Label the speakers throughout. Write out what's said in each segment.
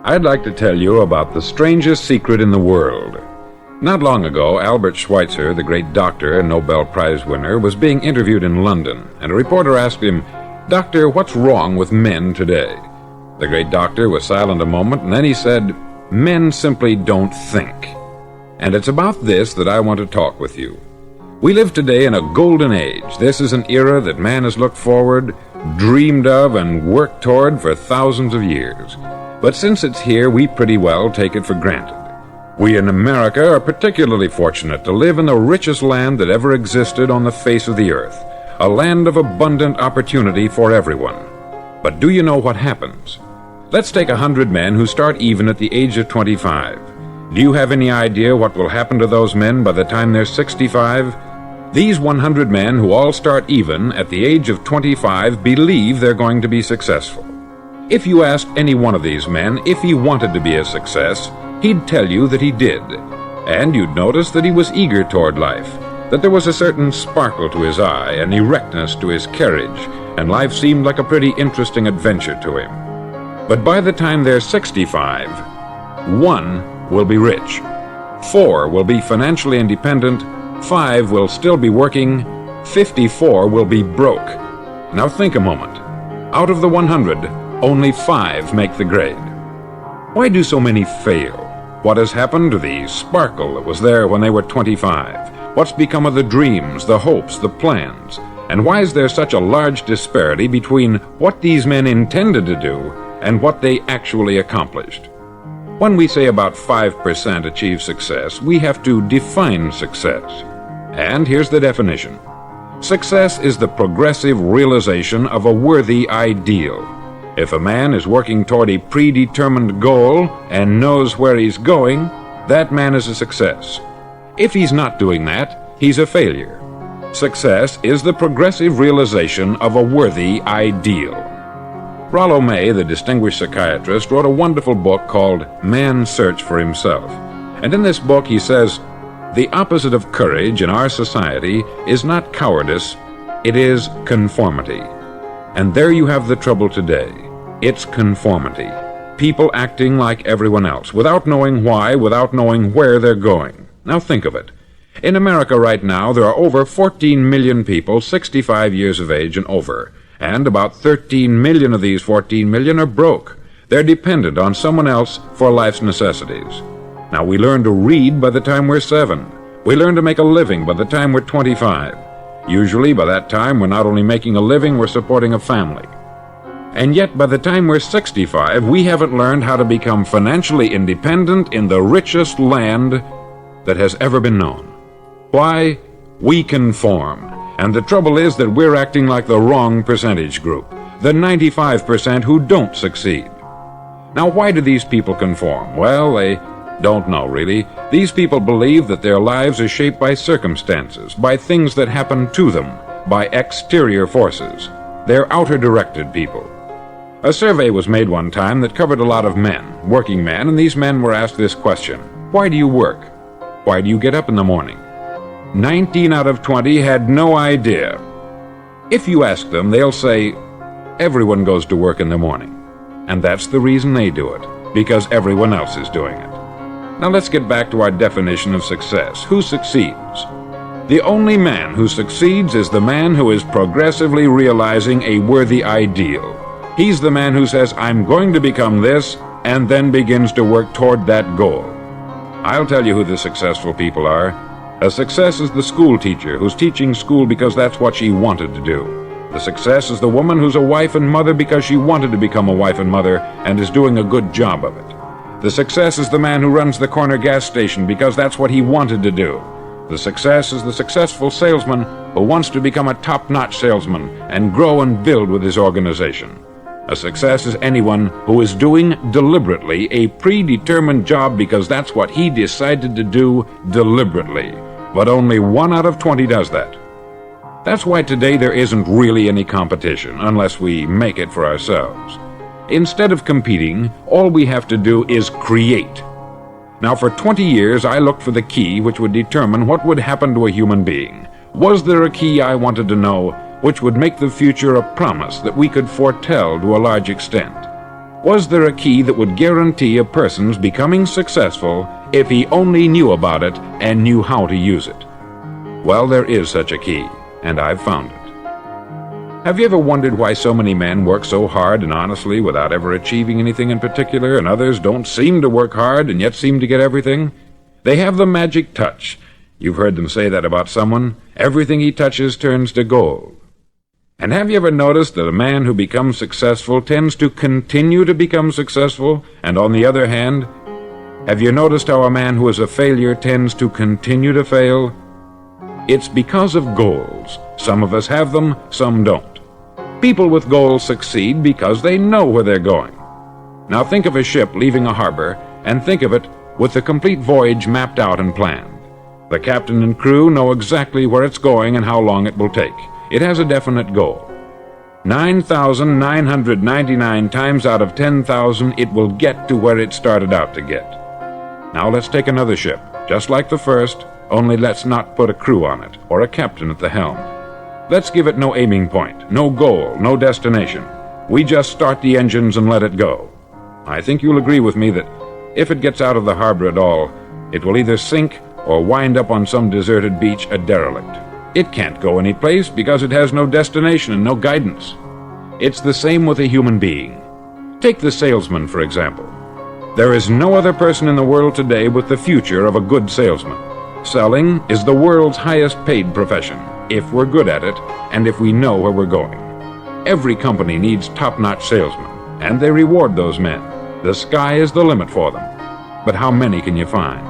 Speaker 1: I'd like to tell you about the strangest secret in the world. Not long ago, Albert Schweitzer, the great doctor and Nobel Prize winner, was being interviewed in London, and a reporter asked him, "Doctor, what's wrong with men today?" The great doctor was silent a moment, and then he said, "Men simply don't think." And it's about this that I want to talk with you. We live today in a golden age. This is an era that man has looked forward, dreamed of, and worked toward for thousands of years. But since it's here, we pretty well take it for granted. We in America are particularly fortunate to live in the richest land that ever existed on the face of the earth, a land of abundant opportunity for everyone. But do you know what happens? Let's take 100 men who start even at the age of 25. Do you have any idea what will happen to those men by the time they're 65? These 100 men who all start even at the age of 25 believe they're going to be successful. If you asked any one of these men if he wanted to be a success, he'd tell you that he did. And you'd notice that he was eager toward life, that there was a certain sparkle to his eye, an erectness to his carriage, and life seemed like a pretty interesting adventure to him. But by the time they're 65, 1 will be rich, 4 will be financially independent, 5 will still be working, 54 will be broke. Now think a moment. Out of the 100, only 5 make the grade. Why do so many fail? What has happened to the sparkle that was there when they were 25? What's become of the dreams, the hopes, the plans? And why is there such a large disparity between what these men intended to do and what they actually accomplished? When we say about 5% achieve success, we have to define success. And here's the definition. Success is the progressive realization of a worthy ideal. If a man is working toward a predetermined goal and knows where he's going, that man is a success. If he's not doing that, he's a failure. Success is the progressive realization of a worthy ideal. Rollo May, the distinguished psychiatrist, wrote a wonderful book called Man's Search for Himself. And in this book he says, "The opposite of courage in our society is not cowardice, it is conformity." And there you have the trouble today. It's conformity. People acting like everyone else, without knowing why, without knowing where they're going. Now think of it. In America right now, there are over 14 million people 65 years of age and over, and about 13 million of these 14 million are broke. They're dependent on someone else for life's necessities. Now we learn to read by the time we're 7. We learn to make a living by the time we're 25. Usually, by that time, we're not only making a living, we're supporting a family. And yet, by the time we're 65, we haven't learned how to become financially independent in the richest land that has ever been known. Why? We conform. And the trouble is that we're acting like the wrong percentage group, the 95% who don't succeed. Now, why do these people conform? Well, they don't know, really. These people believe that their lives are shaped by circumstances, by things that happen to them, by exterior forces. They're outer-directed people. A survey was made one time that covered a lot of men, working men, and these men were asked this question: why do you work? Why do you get up in the morning? 19 out of 20 had no idea. If you ask them, they'll say, everyone goes to work in the morning. And that's the reason they do it, because everyone else is doing it. Now let's get back to our definition of success. Who succeeds? The only man who succeeds is the man who is progressively realizing a worthy ideal. He's the man who says, I'm going to become this, and then begins to work toward that goal. I'll tell you who the successful people are. A success is the school teacher who's teaching school because that's what she wanted to do. The success is the woman who's a wife and mother because she wanted to become a wife and mother and is doing a good job of it. The success is the man who runs the corner gas station because that's what he wanted to do. The success is the successful salesman who wants to become a top-notch salesman and grow and build with his organization. A success is anyone who is doing deliberately a predetermined job because that's what he decided to do deliberately. But only 1 out of 20 does that. That's why today there isn't really any competition unless we make it for ourselves. Instead of competing, all we have to do is create. Now, for 20 years, I looked for the key which would determine what would happen to a human being. Was there a key I wanted to know which would make the future a promise that we could foretell to a large extent? Was there a key that would guarantee a person's becoming successful if he only knew about it and knew how to use it? Well, there is such a key, and I've found it. Have you ever wondered why so many men work so hard and honestly without ever achieving anything in particular, and others don't seem to work hard and yet seem to get everything? They have the magic touch. You've heard them say that about someone. Everything he touches turns to gold. And have you ever noticed that a man who becomes successful tends to continue to become successful, and on the other hand, have you noticed how a man who is a failure tends to continue to fail? It's because of goals. Some of us have them, some don't. People with goals succeed because they know where they're going. Now think of a ship leaving a harbor, and think of it with the complete voyage mapped out and planned. The captain and crew know exactly where it's going and how long it will take. It has a definite goal. 9,999 times out of 10,000 it will get to where it started out to get. Now let's take another ship, just like the first, only let's not put a crew on it, or a captain at the helm. Let's give it no aiming point, no goal, no destination. We just start the engines and let it go. I think you'll agree with me that if it gets out of the harbor at all, it will either sink or wind up on some deserted beach a derelict. It can't go any place because it has no destination and no guidance. It's the same with a human being. Take the salesman, for example. There is no other person in the world today with the future of a good salesman. Selling is the world's highest paid profession, if we're good at it and if we know where we're going. Every company needs top-notch salesmen, and they reward those men. The sky is the limit for them. But how many can you find?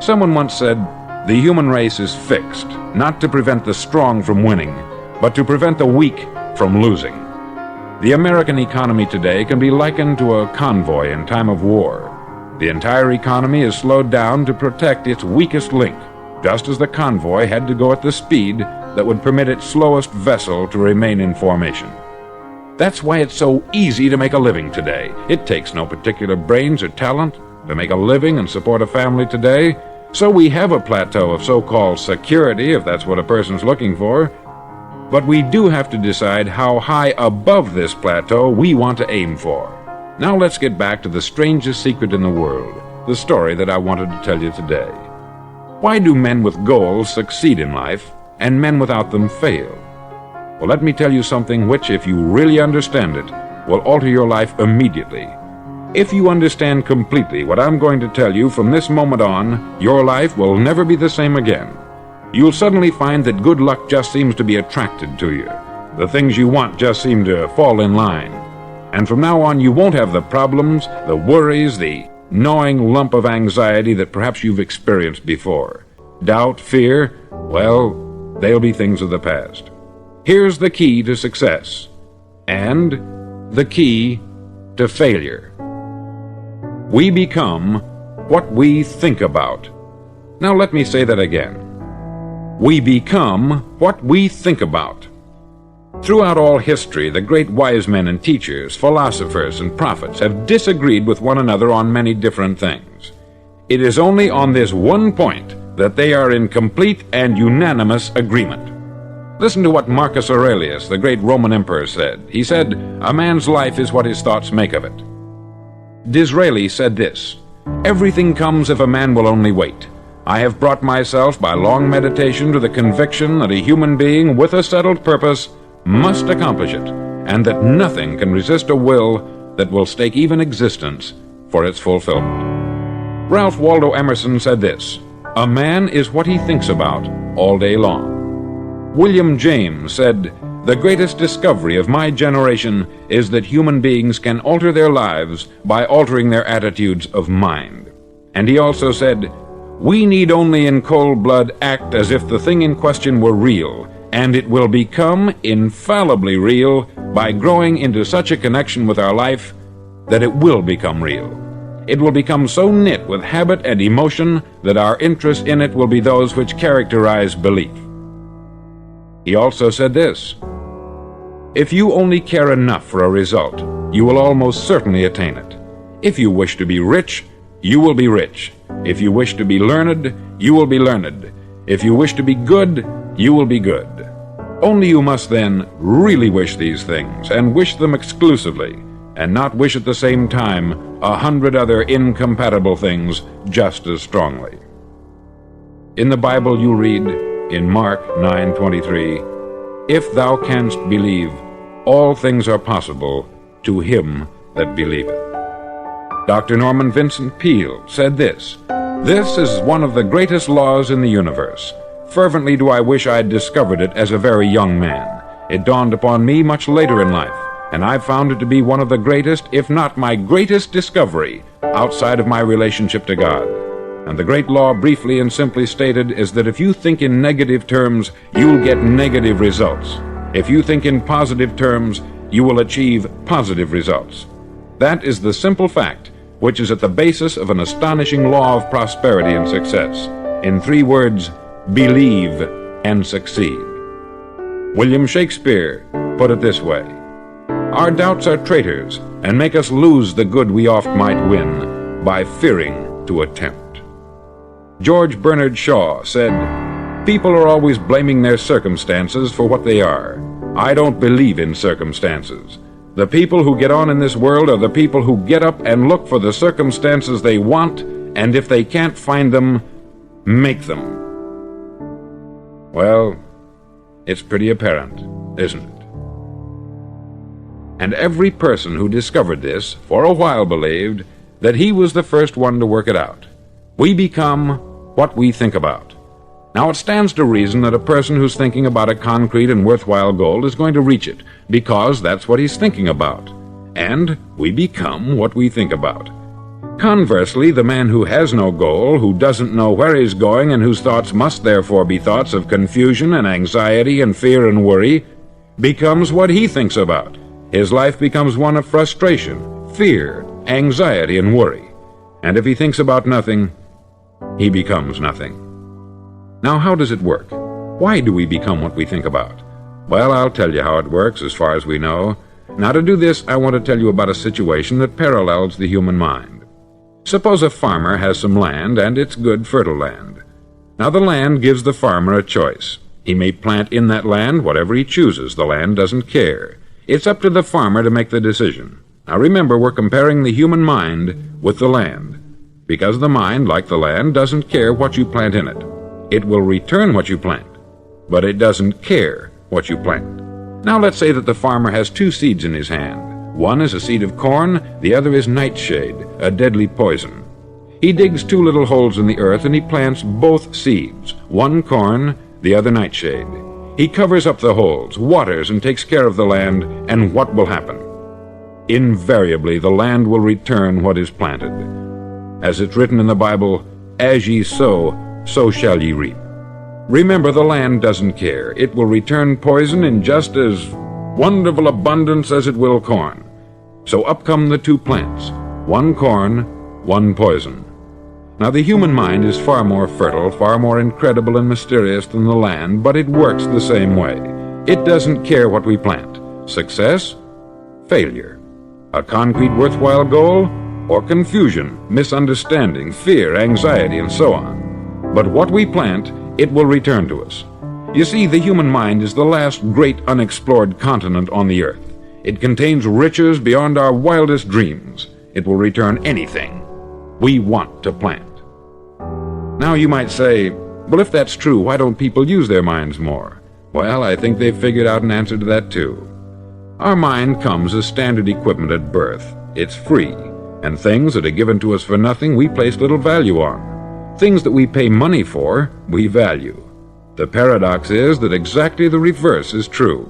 Speaker 1: Someone once said, the human race is fixed, not to prevent the strong from winning, but to prevent the weak from losing. The American economy today can be likened to a convoy in time of war. The entire economy is slowed down to protect its weakest link, just as the convoy had to go at the speed that would permit its slowest vessel to remain in formation. That's why it's so easy to make a living today. It takes no particular brains or talent to make a living and support a family today. So we have a plateau of so-called security, if that's what a person's looking for. But we do have to decide how high above this plateau we want to aim for. Now let's get back to the strangest secret in the world, the story that I wanted to tell you today. Why do men with goals succeed in life, and men without them fail? Well, let me tell you something which, if you really understand it, will alter your life immediately. If you understand completely what I'm going to tell you from this moment on, your life will never be the same again. You'll suddenly find that good luck just seems to be attracted to you. The things you want just seem to fall in line. And from now on, you won't have the problems, the worries, the gnawing lump of anxiety that perhaps you've experienced before. Doubt, fear, well, they'll be things of the past. Here's the key to success, and the key to failure. We become what we think about. Now let me say that again. We become what we think about. Throughout all history, the great wise men and teachers, philosophers and prophets have disagreed with one another on many different things. It is only on this one point that they are in complete and unanimous agreement. Listen to what Marcus Aurelius, the great Roman emperor, said. He said, "A man's life is what his thoughts make of it." Disraeli said this, "Everything comes if a man will only wait. I have brought myself by long meditation to the conviction that a human being with a settled purpose must accomplish it, and that nothing can resist a will that will stake even existence for its fulfillment." Ralph Waldo Emerson said this, "A man is what he thinks about all day long." William James said, "The greatest discovery of my generation is that human beings can alter their lives by altering their attitudes of mind." And he also said, "We need only in cold blood act as if the thing in question were real, and it will become infallibly real by growing into such a connection with our life that it will become real. It will become so knit with habit and emotion that our interest in it will be those which characterize belief." He also said this, "If you only care enough for a result, you will almost certainly attain it. If you wish to be rich, you will be rich. If you wish to be learned, you will be learned. If you wish to be good, you will be good. Only you must then really wish these things, and wish them exclusively. and not wish at the same time 100 other incompatible things just as strongly. In the Bible you read, in Mark 9:23, "If thou canst believe, all things are possible to him that believeth." Dr. Norman Vincent Peale said this, "This is one of the greatest laws in the universe. Fervently do I wish I'd discovered it as a very young man. It dawned upon me much later in life, and I've found it to be one of the greatest, if not my greatest discovery, outside of my relationship to God. And the great law, briefly and simply stated, is that if you think in negative terms, you'll get negative results. If you think in positive terms, you will achieve positive results. That is the simple fact which is at the basis of an astonishing law of prosperity and success. In 3 words, believe and succeed." William Shakespeare put it this way, "Our doubts are traitors, and make us lose the good we oft might win, by fearing to attempt." George Bernard Shaw said, "People are always blaming their circumstances for what they are. I don't believe in circumstances. The people who get on in this world are the people who get up and look for the circumstances they want, and if they can't find them, make them." Well, it's pretty apparent, isn't it? And every person who discovered this for a while believed that he was the first one to work it out. We become what we think about. Now, it stands to reason that a person who's thinking about a concrete and worthwhile goal is going to reach it, because that's what he's thinking about. And we become what we think about. Conversely, the man who has no goal, who doesn't know where he's going, and whose thoughts must therefore be thoughts of confusion and anxiety and fear and worry, becomes what he thinks about. His life becomes one of frustration, fear, anxiety, and worry. And if he thinks about nothing, he becomes nothing. Now, how does it work? Why do we become what we think about? Well, I'll tell you how it works as far as we know. Now, to do this, I want to tell you about a situation that parallels the human mind. Suppose a farmer has some land, and it's good, fertile land. Now, the land gives the farmer a choice. He may plant in that land whatever he chooses. The land doesn't care. It's up to the farmer to make the decision. Now, remember, we're comparing the human mind with the land, because the mind, like the land, doesn't care what you plant in it. It will return what you plant, but it doesn't care what you plant. Now let's say that the farmer has 2 seeds in his hand. One is a seed of corn, the other is nightshade, a deadly poison. He digs 2 little holes in the earth and he plants both seeds, one corn, the other nightshade. He covers up the holes, waters, and takes care of the land, and what will happen? Invariably, the land will return what is planted. As it's written in the Bible, "As ye sow, so shall ye reap." Remember, the land doesn't care. It will return poison in just as wonderful abundance as it will corn. So up come the 2 plants, one corn, one poison. Now, the human mind is far more fertile, far more incredible and mysterious than the land, but it works the same way. It doesn't care what we plant. Success, failure. A concrete, worthwhile goal, or confusion, misunderstanding, fear, anxiety, and so on. But what we plant, it will return to us. You see, the human mind is the last great unexplored continent on the earth. It contains riches beyond our wildest dreams. It will return anything we want to plant. Now you might say, well, if that's true, why don't people use their minds more? Well, I think they've figured out an answer to that too. Our mind comes as standard equipment at birth. It's free, and things that are given to us for nothing we place little value on. Things that we pay money for, we value. The paradox is that exactly the reverse is true.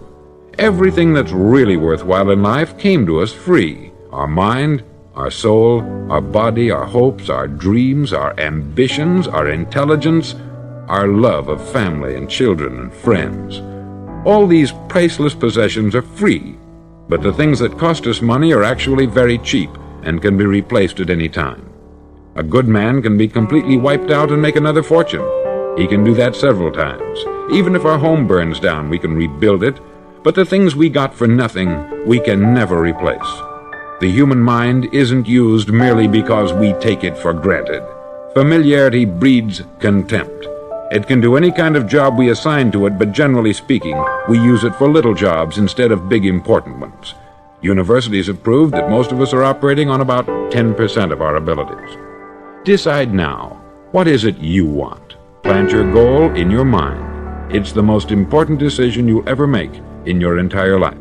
Speaker 1: Everything that's really worthwhile in life came to us free. Our mind, our soul, our body, our hopes, our dreams, our ambitions, our intelligence, our love of family and children and friends. All these priceless possessions are free, but the things that cost us money are actually very cheap and can be replaced at any time. A good man can be completely wiped out and make another fortune. He can do that several times. Even if our home burns down, we can rebuild it, but the things we got for nothing, we can never replace. The human mind isn't used merely because we take it for granted. Familiarity breeds contempt. It can do any kind of job we assign to it, but generally speaking, we use it for little jobs instead of big important ones. Universities have proved that most of us are operating on about 10% of our abilities. Decide now, what is it you want? Plant your goal in your mind. It's the most important decision you'll ever make in your entire life.